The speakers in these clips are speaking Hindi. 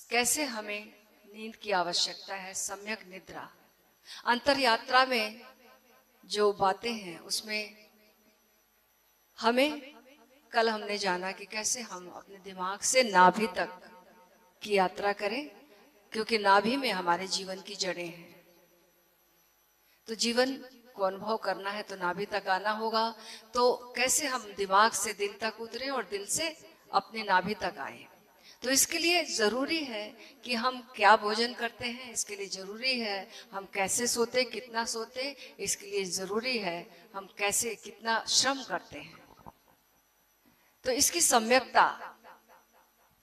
कैसे हमें नींद की आवश्यकता है, सम्यक निद्रा। अंतर यात्रा में जो बातें हैं उसमें हमें कल हमने जाना कि कैसे हम अपने दिमाग से नाभि तक की यात्रा करें, क्योंकि नाभि में हमारे जीवन की जड़ें हैं। तो जीवन को अनुभव करना है तो नाभि तक आना होगा। तो कैसे हम दिमाग से दिल तक उतरे और दिल से अपने नाभि तक आए। तो इसके लिए जरूरी है कि हम क्या भोजन करते हैं, इसके लिए जरूरी है हम कैसे सोते, कितना सोते, इसके लिए जरूरी है हम कैसे कितना श्रम करते हैं। तो इसकी सम्यकता,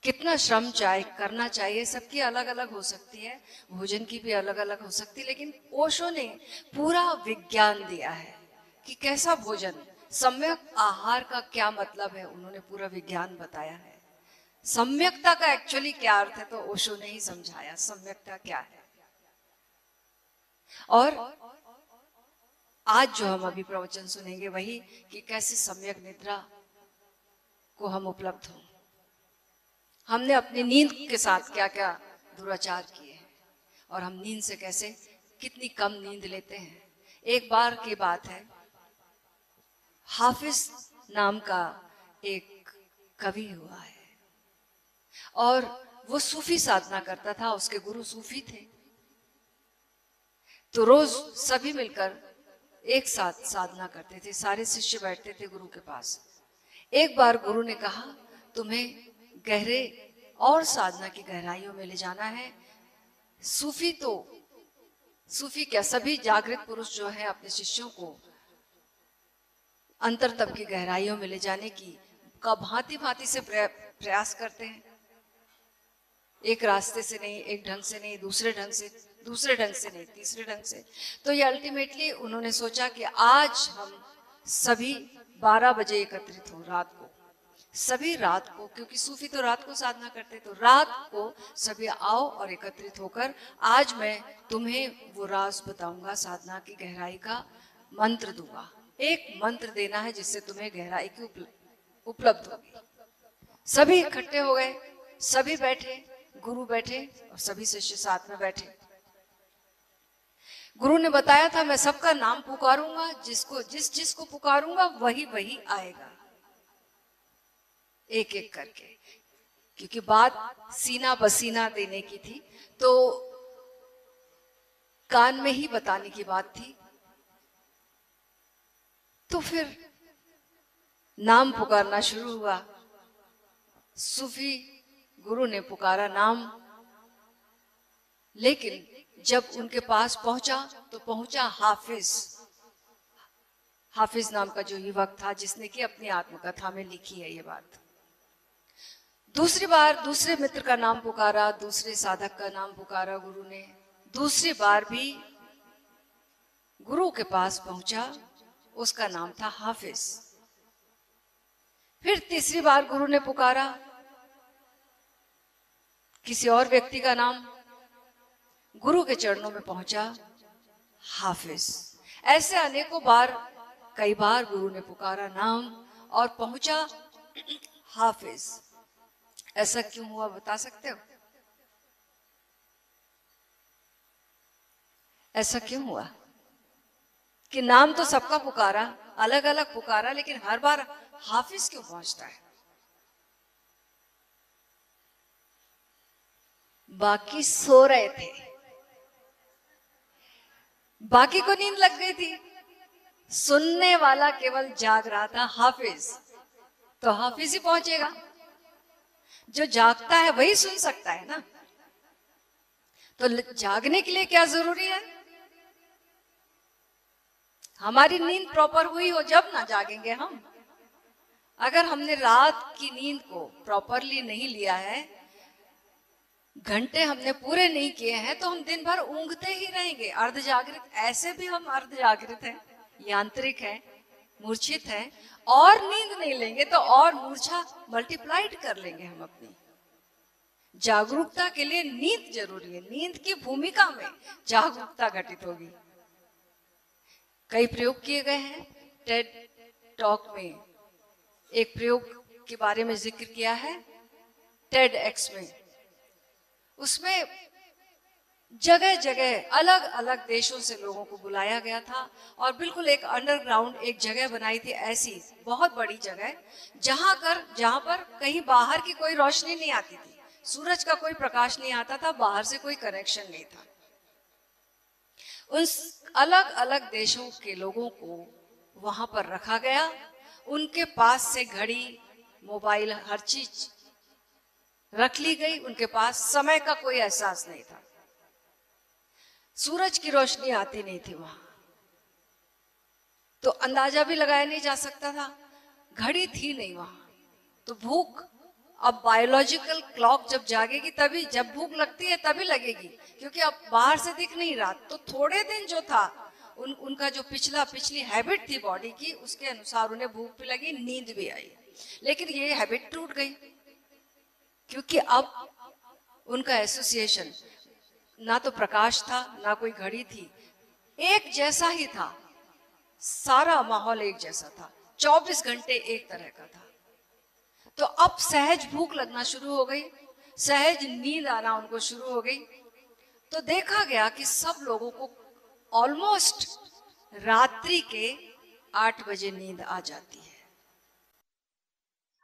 कितना श्रम करना चाहिए, सबकी अलग अलग हो सकती है, भोजन की भी अलग अलग हो सकती है। लेकिन ओशो ने पूरा विज्ञान दिया है कि कैसा भोजन, सम्यक आहार का क्या मतलब है, उन्होंने पूरा विज्ञान बताया है। सम्यकता का एक्चुअली क्या अर्थ है तो ओशो ने ही समझाया सम्यकता क्या है। और आज जो हम अभी प्रवचन सुनेंगे वही कि कैसे सम्यक निद्रा को हम उपलब्ध हों। हमने अपनी नींद के साथ क्या क्या दुराचार किए हैं और हम नींद से कैसे कितनी कम नींद लेते हैं। एक बार की बात है, हाफिज नाम का एक कवि हुआ है और वो सूफी साधना करता था, उसके गुरु सूफी थे। तो रोज सभी मिलकर एक साथ साधना करते थे, सारे शिष्य बैठते थे गुरु के पास। एक बार गुरु ने कहा तुम्हें गहरे और साधना की गहराइयों में ले जाना है। सूफी क्या, सभी जागृत पुरुष जो है अपने शिष्यों को अंतर तप की गहराइयों में ले जाने की का भांति भांति से प्रयास करते हैं। एक रास्ते से नहीं, एक ढंग से नहीं, दूसरे ढंग से नहीं, तीसरे ढंग से। तो ये अल्टीमेटली उन्होंने सोचा कि आज हम सभी 12 बजे एकत्रित हो, रात को, सभी रात को, क्योंकि सूफी तो रात को साधना करते, तो रात को सभी आओ और एकत्रित होकर आज मैं तुम्हें वो राज बताऊंगा, साधना की गहराई का मंत्र दूंगा। एक मंत्र देना है जिससे तुम्हें गहराई की उपलब्ध होगी। सभी इकट्ठे हो गए, सभी बैठे, गुरु बैठे और सभी शिष्य साथ में बैठे। गुरु ने बताया था मैं सबका नाम पुकारूंगा, जिसको पुकारूंगा वही वही आएगा, एक एक करके। क्योंकि बात सीना बसीना देने की थी तो कान में ही बताने की बात थी। तो फिर नाम पुकारना शुरू हुआ। सूफी गुरु ने पुकारा नाम, लेकिन जब उनके पास पहुंचा तो पहुंचा हाफिज नाम का जो युवक था, जिसने कि अपनी आत्मकथा में लिखी है ये बात। दूसरी बार दूसरे मित्र का नाम पुकारा, दूसरे साधक का नाम पुकारा गुरु ने। दूसरी बार भी गुरु के पास पहुंचा, उसका नाम था हाफिज। फिर तीसरी बार गुरु ने पुकारा किसी और व्यक्ति का नाम, गुरु के चरणों में पहुंचा हाफिज। ऐसे अनेकों बार, कई बार गुरु ने पुकारा नाम और पहुंचा हाफिज। ऐसा क्यों हुआ बता सकते हो? ऐसा क्यों हुआ कि नाम तो सबका पुकारा, अलग अलग पुकारा, लेकिन हर बार हाफिज क्यों पहुंचता है? बाकी सो रहे थे, बाकी को नींद लग गई थी, सुनने वाला केवल जाग रहा था, हाफिज। तो हाफिज ही पहुंचेगा, जो जागता है वही सुन सकता है ना। तो जागने के लिए क्या जरूरी है? हमारी नींद प्रॉपर हुई हो जब ना जागेंगे हम। अगर हमने रात की नींद को प्रॉपरली नहीं लिया है, घंटे हमने पूरे नहीं किए हैं, तो हम दिन भर ऊँघते ही रहेंगे, अर्ध जागृत। ऐसे भी हम अर्ध जागृत हैं, यांत्रिक हैं, मूर्छित हैं, और नींद नहीं लेंगे तो और मूर्छा मल्टीप्लाइड कर लेंगे हम अपनी। जागरूकता के लिए नींद जरूरी है, नींद की भूमिका में जागरूकता घटित होगी। कई प्रयोग किए गए हैं, टेड टॉक में एक प्रयोग के बारे में जिक्र किया है, टेड एक्स में। उसमें जगह जगह अलग अलग देशों से लोगों को बुलाया गया था और बिल्कुल एक अंडरग्राउंड एक जगह बनाई थी, ऐसी बहुत बड़ी जगह जहां पर कहीं बाहर की कोई रोशनी नहीं आती थी, सूरज का कोई प्रकाश नहीं आता था, बाहर से कोई कनेक्शन नहीं था। उन अलग अलग देशों के लोगों को वहां पर रखा गया, उनके पास से घड़ी, मोबाइल, हर चीज रख ली गई, उनके पास समय का कोई एहसास नहीं था, सूरज की रोशनी आती नहीं थी वहां, तो अंदाजा भी लगाया नहीं जा सकता था, घड़ी थी नहीं वहां, तो भूख, अब बायोलॉजिकल क्लॉक जब जागेगी तभी, जब भूख लगती है तभी लगेगी, क्योंकि अब बाहर से दिख नहीं रहा, तो थोड़े दिन जो था उनका जो पिछली हैबिट थी बॉडी की, उसके अनुसार उन्हें भूख भी लगी, नींद भी आई, लेकिन ये हैबिट टूट गई, क्योंकि अब उनका एसोसिएशन, ना तो प्रकाश था ना कोई घड़ी थी, एक जैसा ही था, सारा माहौल एक जैसा था, 24 घंटे एक तरह का था। तो अब सहज भूख लगना शुरू हो गई, सहज नींद आना उनको शुरू हो गई। तो देखा गया कि सब लोगों को ऑलमोस्ट रात्रि के 8 बजे नींद आ जाती है।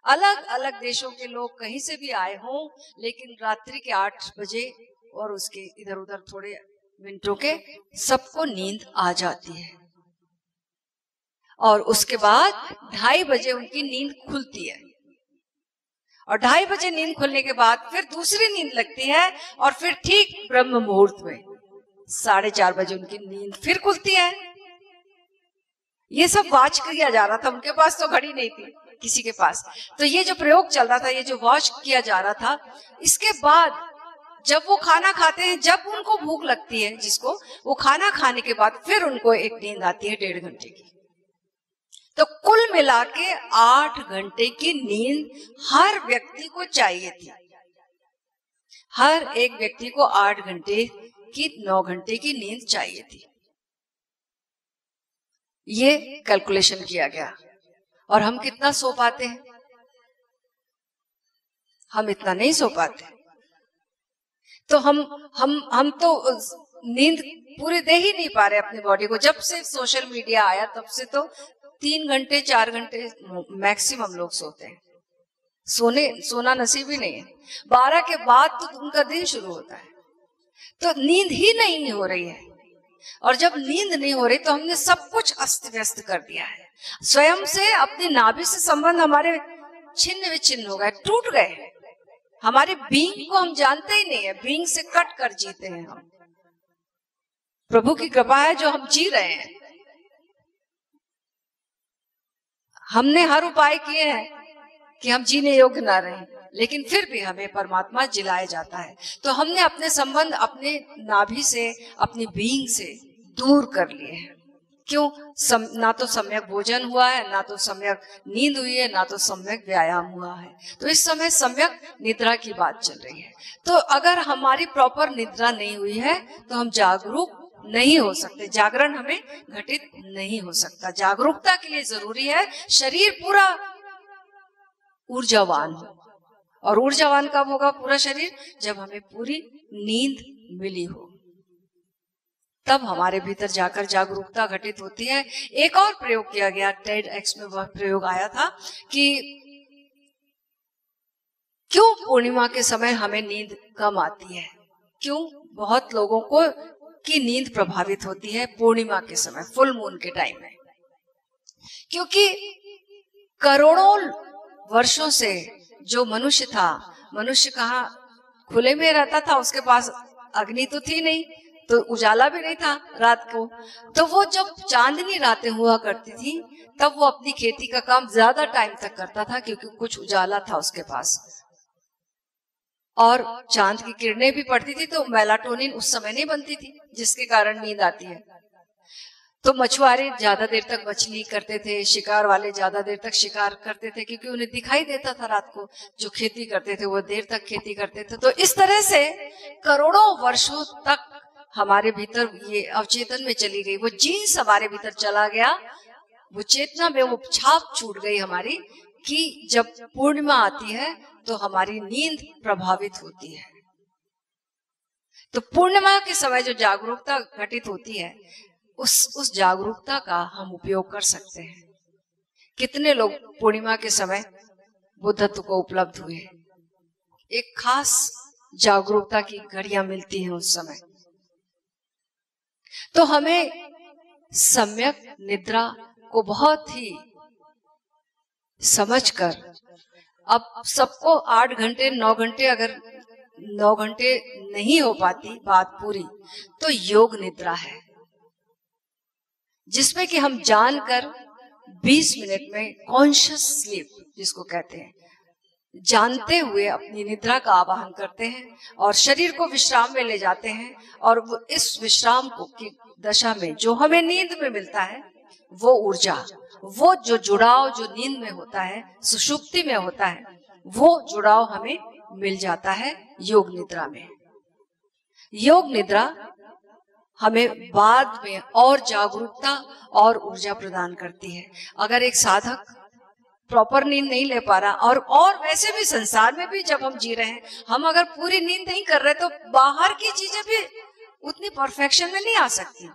अलग अलग देशों के लोग कहीं से भी आए हों, लेकिन रात्रि के 8 बजे और उसके इधर उधर थोड़े मिनटों के सबको नींद आ जाती है, और उसके बाद 2:30 बजे उनकी नींद खुलती है, और 2:30 बजे नींद खुलने के बाद फिर दूसरी नींद लगती है, और फिर ठीक ब्रह्म मुहूर्त में 4:30 बजे उनकी नींद फिर खुलती है। ये सब वॉच किया जा रहा था, उनके पास तो घड़ी नहीं थी किसी के पास, तो ये जो प्रयोग चल रहा था, ये जो वॉच किया जा रहा था, इसके बाद जब वो खाना खाते हैं, जब उनको भूख लगती है, जिसको, वो खाना खाने के बाद फिर उनको एक नींद आती है 1.5 घंटे की। तो कुल मिला के 8 घंटे की नींद हर व्यक्ति को चाहिए थी, हर एक व्यक्ति को 8 घंटे की 9 घंटे की नींद चाहिए थी। ये कैलकुलेशन किया गया, और हम कितना सो पाते हैं? हम इतना नहीं सो पाते, तो हम तो नींद पूरी दे ही नहीं पा रहे अपनी बॉडी को। जब से सोशल मीडिया आया तब से तो 3 घंटे 4 घंटे मैक्सिमम लोग सोते हैं, सोना नसीब ही नहीं है। 12 के बाद तो उनका दिन शुरू होता है, तो नींद ही नहीं हो रही है, और जब नींद नहीं हो रही तो हमने सब कुछ अस्त व्यस्त कर दिया है। स्वयं से, अपनी नाभि से संबंध हमारे छिन्न विच्छिन्न हो गए, टूट गए। हमारे बीइंग को हम जानते ही नहीं है, बीइंग से कट कर जीते हैं हम। प्रभु की कृपा है जो हम जी रहे हैं। हमने हर उपाय किए हैं कि हम जीने योग्य ना रहें, लेकिन फिर भी हमें परमात्मा जिलाया जाता है। तो हमने अपने संबंध अपने नाभि से, अपनी बीइंग से दूर कर लिए हैं। क्यों? ना तो सम्यक भोजन हुआ है, ना तो सम्यक नींद हुई है, ना तो सम्यक व्यायाम हुआ है। तो इस समय सम्यक निद्रा की बात चल रही है। तो अगर हमारी प्रॉपर निद्रा नहीं हुई है तो हम जागरूक नहीं हो सकते, जागरण हमें घटित नहीं हो सकता। जागरूकता के लिए जरूरी है शरीर पूरा ऊर्जावान हो, और ऊर्जावान कब होगा पूरा शरीर? जब हमें पूरी नींद मिली हो, तब हमारे भीतर जाकर जागरूकता घटित होती है। एक और प्रयोग किया गया, TEDx में वह प्रयोग आया था कि क्यों पूर्णिमा के समय हमें नींद कम आती है, क्यों बहुत लोगों को की नींद प्रभावित होती है पूर्णिमा के समय, फुल मून के टाइम में। क्योंकि करोड़ों वर्षों से जो मनुष्य था, मनुष्य कहाँ खुले में रहता था, उसके पास अग्नि तो थी नहीं, तो उजाला भी नहीं था रात को। तो वो जब चांदनी रातें हुआ करती थी तब वो अपनी खेती का काम ज्यादा टाइम तक करता था, क्योंकि कुछ उजाला था उसके पास, और चांद की किरणें भी पड़ती थी, तो मेलाटोनिन उस समय नहीं बनती थी, जिसके कारण नींद आती है। तो मछुआरे ज्यादा देर तक मछली करते थे, शिकार वाले ज्यादा देर तक शिकार करते थे, क्योंकि उन्हें दिखाई देता था रात को। जो खेती करते थे वो देर तक खेती करते थे। तो इस तरह से करोड़ों वर्षों तक हमारे भीतर ये अवचेतन में चली गई, वो जीन्स हमारे भीतर चला गया, वो चेतना में वो छाप छूट गई हमारी, कि जब पूर्णिमा आती है तो हमारी नींद प्रभावित होती है। तो पूर्णिमा के समय जो जागरूकता घटित होती है, उस जागरूकता का हम उपयोग कर सकते हैं। कितने लोग पूर्णिमा के समय बुद्धत्व को उपलब्ध हुए, एक खास जागरूकता की घड़ियां मिलती हैं उस समय। तो हमें सम्यक निद्रा को बहुत ही समझकर, अब सबको 8 घंटे 9 घंटे, अगर 9 घंटे नहीं हो पाती बात पूरी, तो योग निद्रा है जिसमें कि हम जानकर 20 मिनट में कॉन्शियस स्लीप जिसको कहते हैं, जानते हुए अपनी निद्रा का आवाहन करते हैं और शरीर को विश्राम में ले जाते हैं। और वो इस विश्राम को की दशा में जो हमें नींद में मिलता है, वो ऊर्जा, वो जो जुड़ाव जो नींद में होता है, सुषुप्ति में होता है, वो जुड़ाव हमें मिल जाता है योग निद्रा में। योग निद्रा हमें बाद में और जागरूकता और ऊर्जा प्रदान करती है। अगर एक साधक प्रॉपर नींद नहीं ले पा रहा, और वैसे भी संसार में भी जब हम जी रहे हैं, हम अगर पूरी नींद नहीं कर रहे, तो बाहर की चीजें भी उतनी परफेक्शन में नहीं आ सकती।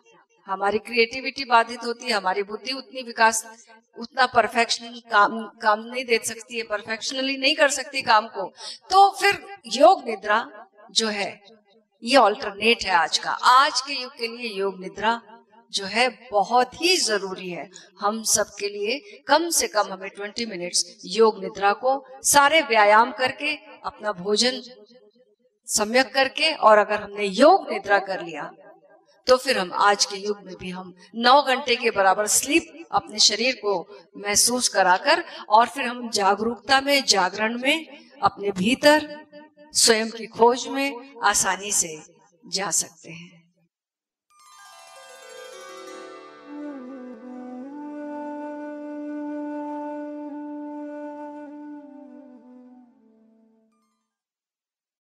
हमारी क्रिएटिविटी बाधित होती है, हमारी बुद्धि उतनी विकास, उतना परफेक्शन काम नहीं दे सकती है, परफेक्शनली नहीं कर सकती काम को। तो फिर योग निद्रा जो है ये ऑल्टरनेट है आज के युग के लिए। योग निद्रा जो है बहुत ही जरूरी है हम सबके लिए। कम से कम हमें 20 मिनट्स योग निद्रा को, सारे व्यायाम करके, अपना भोजन सम्यक करके, और अगर हमने योग निद्रा कर लिया, तो फिर हम आज के युग में भी हम 9 घंटे के बराबर स्लीप अपने शरीर को महसूस कराकर, और फिर हम जागरूकता में, जागरण में, अपने भीतर स्वयं की खोज में आसानी से जा सकते हैं।